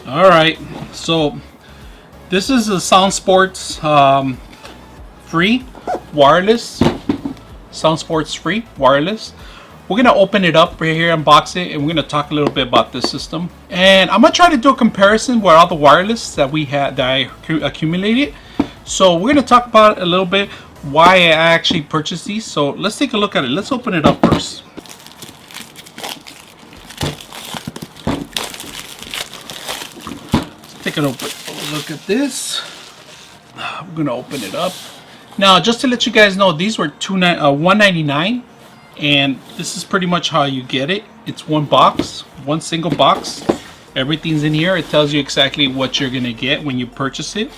Alright, so this is a SoundSport's free wireless. SoundSport's free wireless. We're gonna open it up right here, unbox it, and we're gonna talk a little bit about this system. And I'm gonna try to do a comparison with all the wireless that we had, that I accumulated. So we're gonna talk about a little bit why I actually purchased these. So let's take a look at it. Let's open it up first. Take a look at this. I'm gonna open it up now. Just to let you guys know, these were $199, and this is pretty much how you get it. It's one box, one single box. Everything's in here. It tells you exactly what you're gonna get when you purchase it.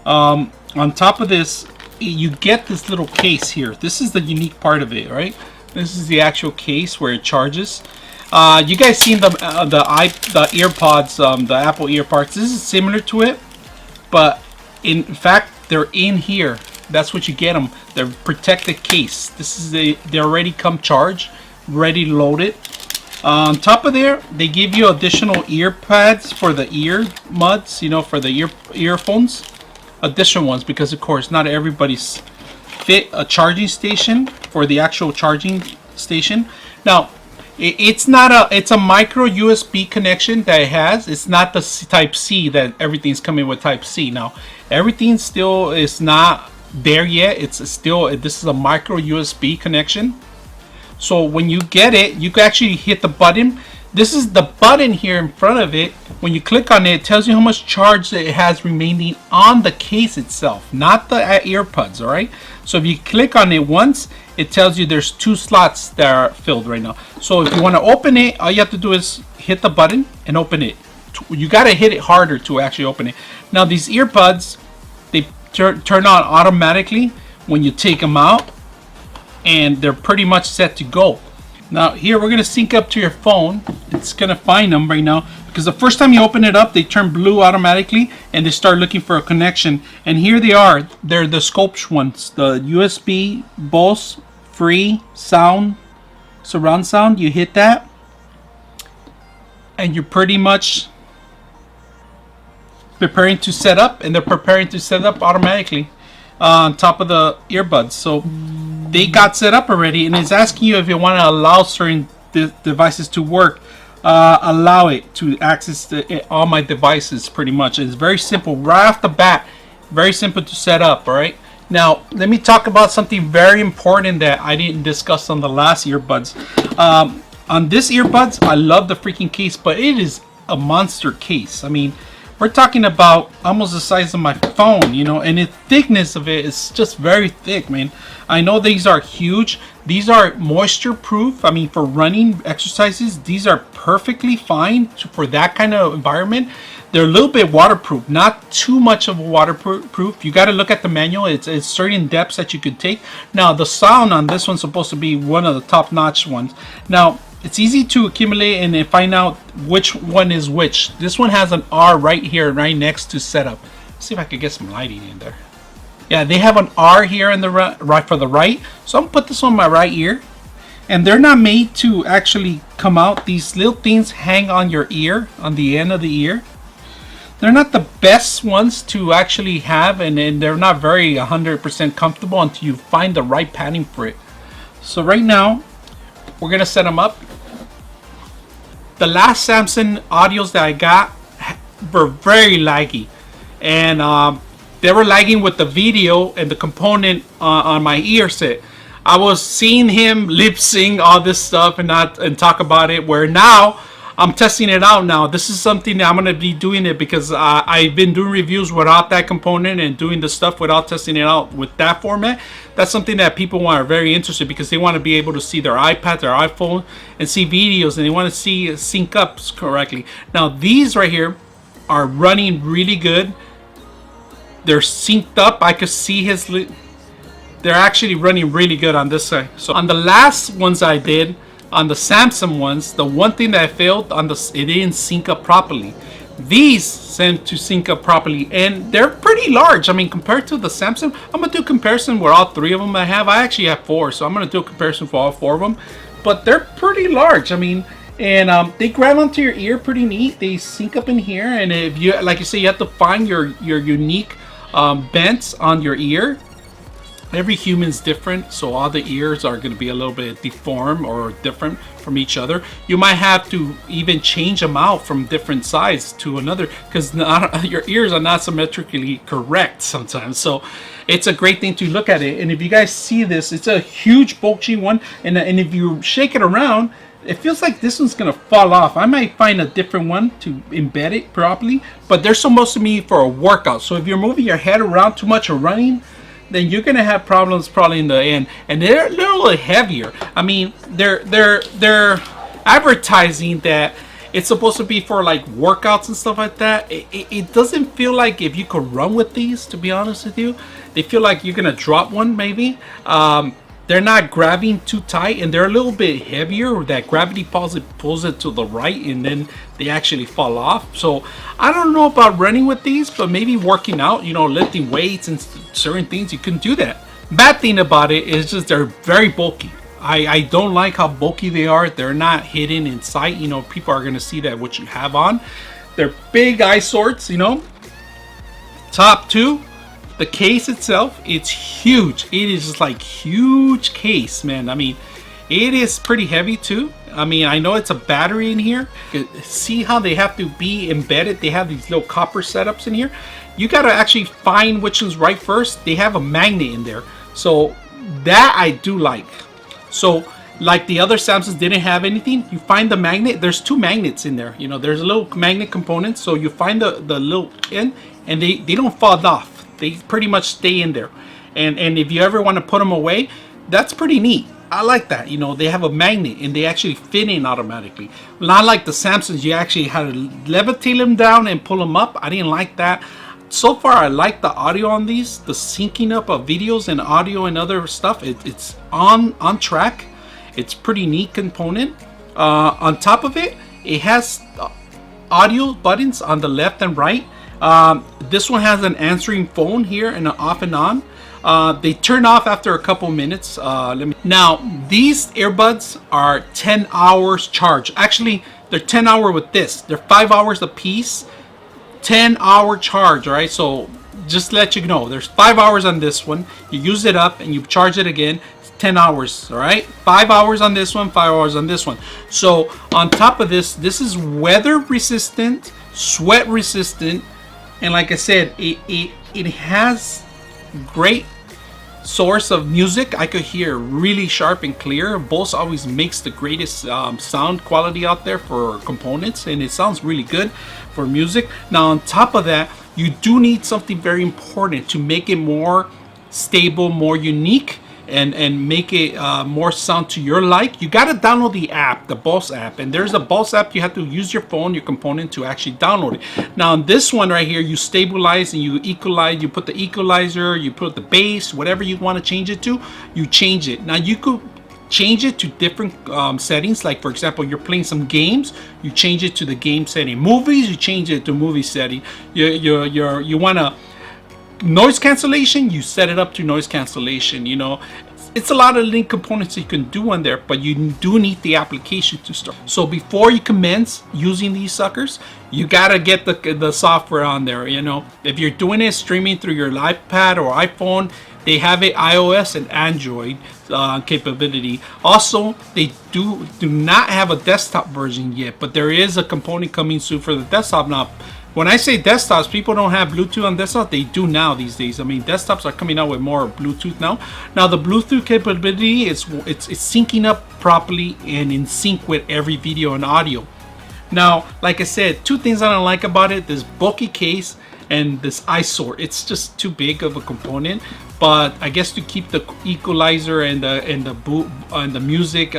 On top of this, you get this little case here. This is the unique part of it, right? This is the actual case where it charges. You guys seen the EarPods, the Apple EarPods. This is similar to it, but in fact they're in here. That's what you get them. They're protected case. This is they already come charged, ready loaded. On top of there, they give you additional ear pads for the ear muds, you know, for the earphones. Additional ones, because of course not everybody's fit a charging station for the actual charging station. Now, it's a micro USB connection that it has. It's not the type C that everything's coming with type C. Now, everything still is not there yet. It's still, this is a micro USB connection. So when you get it, you can actually hit the button. This is the button here in front of it. When you click on it, it tells you how much charge it has remaining on the case itself, not the earbuds, all right? So if you click on it once, it tells you there's 2 slots that are filled right now. So if you want to open it, all you have to do is hit the button and open it. You got to hit it harder to actually open it. Now these earbuds, they turn on automatically when you take them out, and they're pretty much set to go. Now here we're gonna sync up to your phone. It's gonna find them right now, because the first time you open it up, they turn blue automatically and they start looking for a connection. And here they are. They're the scoped ones, the USB Bose free sound, surround sound. You hit that and you're pretty much preparing to set up, and they're preparing to set up automatically on top of the earbuds. So they got set up already, and it's asking you if you want to allow certain devices to work. Allow it to access all my devices pretty much. It's very simple right off the bat, very simple to set up. All right, now let me talk about something very important that I didn't discuss on the last earbuds. On this earbuds, I love the freaking case, but it is a monster case. I mean, we're talking about almost the size of my phone, you know, and the thickness of it is just very thick, man. I know these are huge. These are moisture proof. I mean, for running exercises, these are perfectly fine for that kind of environment. They're a little bit waterproof, not too much of a waterproof. You got to look at the manual. It's certain depths that you could take. Now, the sound on this one's supposed to be one of the top-notch ones. Now, it's easy to accumulate and find out which one is which. This one has an R right here, right next to setup. Let's see if I could get some lighting in there. Yeah, they have an R here in the right for the right. So I'm gonna put this on my right ear, and they're not made to actually come out. These little things hang on your ear, on the end of the ear. They're not the best ones to actually have, and they're not very 100% comfortable until you find the right padding for it. So right now, we're gonna set them up. The last Samsung audios that I got were very laggy, and they were lagging with the video and the component on my ear set. I was seeing him lip sync all this stuff and talk about it, where now I'm testing it out now. This is something that I'm going to be doing it because I've been doing reviews without that component and doing the stuff without testing it out with that format. That's something that people are very interested, because they want to be able to see their iPad, their iPhone, and see videos, and they want to see sync up correctly. Now these right here are running really good. They're synced up. I could see his. They're actually running really good on this side. So on the last ones I did, on the Samsung ones, the one thing that I failed on it didn't sync up properly. These seem to sync up properly, and they're pretty large. I mean, compared to the Samsung, I'm gonna do a comparison with all 3 of them I have. I actually have 4, so I'm gonna do a comparison for all 4 of them. But they're pretty large. I mean, and they grab onto your ear pretty neat. They sync up in here, and if you, like you say, you have to find your unique bends on your ear. Every human's different, so all the ears are going to be a little bit deformed or different from each other. You might have to even change them out from different size to another, because your ears are not symmetrically correct sometimes. So it's a great thing to look at it. And if you guys see this, it's a huge bulky one, and if you shake it around, it feels like this one's gonna fall off. I might find a different one to embed it properly, but they're supposed to be for a workout. So if you're moving your head around too much or running, then you're gonna have problems probably in the end. And they're a little heavier. I mean, they're advertising that it's supposed to be for like workouts and stuff like that. It doesn't feel like if you could run with these, to be honest with you. They feel like you're gonna drop one maybe. They're not grabbing too tight, and they're a little bit heavier. That gravity pulls it to the right, and then they actually fall off. So I don't know about running with these, but maybe working out, you know, lifting weights and certain things, you can do that. Bad thing about it is just they're very bulky. I don't like how bulky they are. They're not hidden in sight. You know, people are gonna see that what you have on. They're big eyesores, you know. Top two. The case itself, it's huge. It is just like huge case, man. I mean, it is pretty heavy too. I mean, I know it's a battery in here. See how they have to be embedded? They have these little copper setups in here. You got to actually find which one's right first. They have a magnet in there. So that I do like. So like the other Samsungs didn't have anything. You find the magnet. There's two magnets in there. You know, there's a little magnet component. So you find the little end, and they don't fall off. They pretty much stay in there, and if you ever want to put them away, that's pretty neat. I like that. You know, they have a magnet and they actually fit in automatically. Not like the Samsungs, you actually had to levitate them down and pull them up. I didn't like that. So far, I like the audio on these, the syncing up of videos and audio and other stuff. It's on track. It's pretty neat component. On top of it, it has audio buttons on the left and right. This one has an answering phone here and an off and on. They turn off after a couple minutes. Now, these earbuds are 10 hours charge. Actually, they're 10 hour with this. They're 5 hours a piece, 10-hour charge, all right? So just to let you know, there's 5 hours on this one. You use it up and you charge it again. 10 hours, all right? 5 hours on this one, 5 hours on this one. So on top of this, this is weather resistant, sweat resistant, and like I said, it has great source of music. I could hear really sharp and clear. Bose always makes the greatest sound quality out there for components, and it sounds really good for music. Now on top of that, you do need something very important to make it more stable, more unique, and make it more sound to your like. You got to download the app, the Bose app, and there's a Bose app. You have to use your phone, your component, to actually download it. Now on this one right here, you stabilize and you equalize. You put the equalizer, you put the bass, whatever you want to change it to, you change it. Now you could change it to different settings. Like for example, you're playing some games, you change it to the game setting. Movies, you change it to movie setting. You want to noise cancellation, you set it up to noise cancellation. You know, it's a lot of link components you can do on there, but you do need the application to start. So before you commence using these suckers, you gotta get the software on there. You know, if you're doing it streaming through your iPad or iPhone, they have it iOS and Android capability. Also, they do not have a desktop version yet, but there is a component coming soon for the desktop. Now, when I say desktops, people don't have Bluetooth on desktop. They do now these days. I mean, desktops are coming out with more Bluetooth now. Now, the Bluetooth capability it's syncing up properly and in sync with every video and audio. Now, like I said, two things I don't like about it: this bulky case and this eyesore. It's just too big of a component. But I guess to keep the equalizer and the music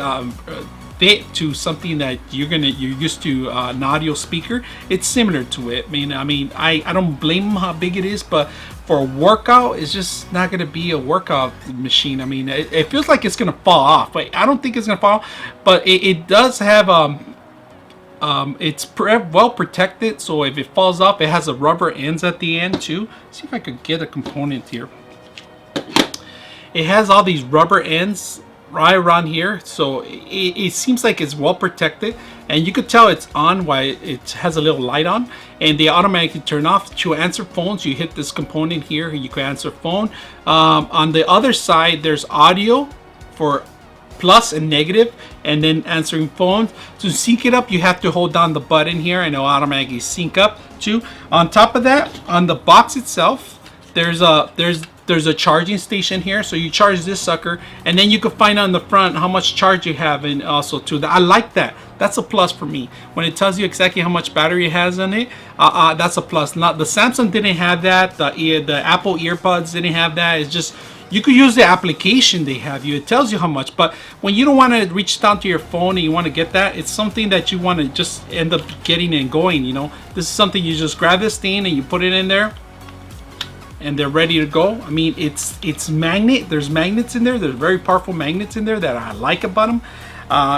fit to something that you're used to, an audio speaker, it's similar to it. I mean, I don't blame them how big it is, but for a workout, it's just not gonna be a workout machine. I mean, it feels like it's gonna fall off, but I don't think it's gonna fall off. But it does have it's well protected, so if it falls off, it has a rubber ends at the end too. Let's see if I could get a component here. It has all these rubber ends right around here, so it seems like it's well protected. and you could tell it's on while it has a little light on, and they automatically turn off. To answer phones, you hit this component here, you can answer phone. On the other side, there's audio for plus and negative, and then answering phones. To sync it up, you have to hold down the button here and it'll automatically sync up too. On top of that, on the box itself, there's a charging station here, so you charge this sucker, and then you can find on the front how much charge you have, and also too, I like that. That's a plus for me when it tells you exactly how much battery it has on it. That's a plus. Not the Samsung didn't have that. The Apple earbuds didn't have that. It's just, you could use the application they have you. It tells you how much. But when you don't want to reach down to your phone and you want to get that, it's something that you want to just end up getting and going. You know, this is something you just grab this thing and you put it in there, and they're ready to go. I mean, it's magnet. There's magnets in there. There's very powerful magnets in there that I like about them.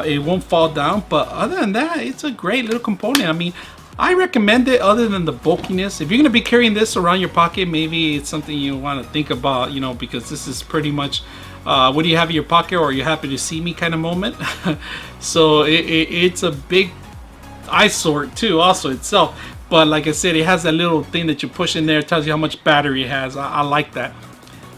It won't fall down. But other than that, it's a great little component. I mean, I recommend it. Other than the bulkiness, if you're gonna be carrying this around your pocket, maybe it's something you want to think about, you know, because this is pretty much what do you have in your pocket, or are you happy to see me kind of moment. So it's a big eyesore too, also itself. But like I said, it has that little thing that you push in there. It tells you how much battery it has. I like that.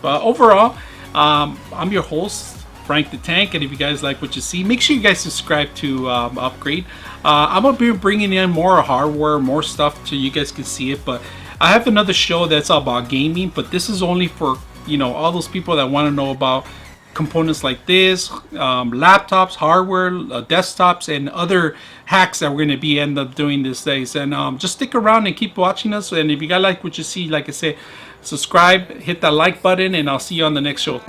But overall, I'm your host, Frank the Tank, and if you guys like what you see, make sure you guys subscribe to Upgrade. I'm gonna be bringing in more hardware, more stuff so you guys can see it. But I have another show that's all about gaming, but this is only for, you know, all those people that want to know about components like this, laptops, hardware, desktops, and other hacks that we're going to be end up doing these days. And just stick around and keep watching us. And if you guys like what you see, like I said, subscribe, hit that like button, and I'll see you on the next show.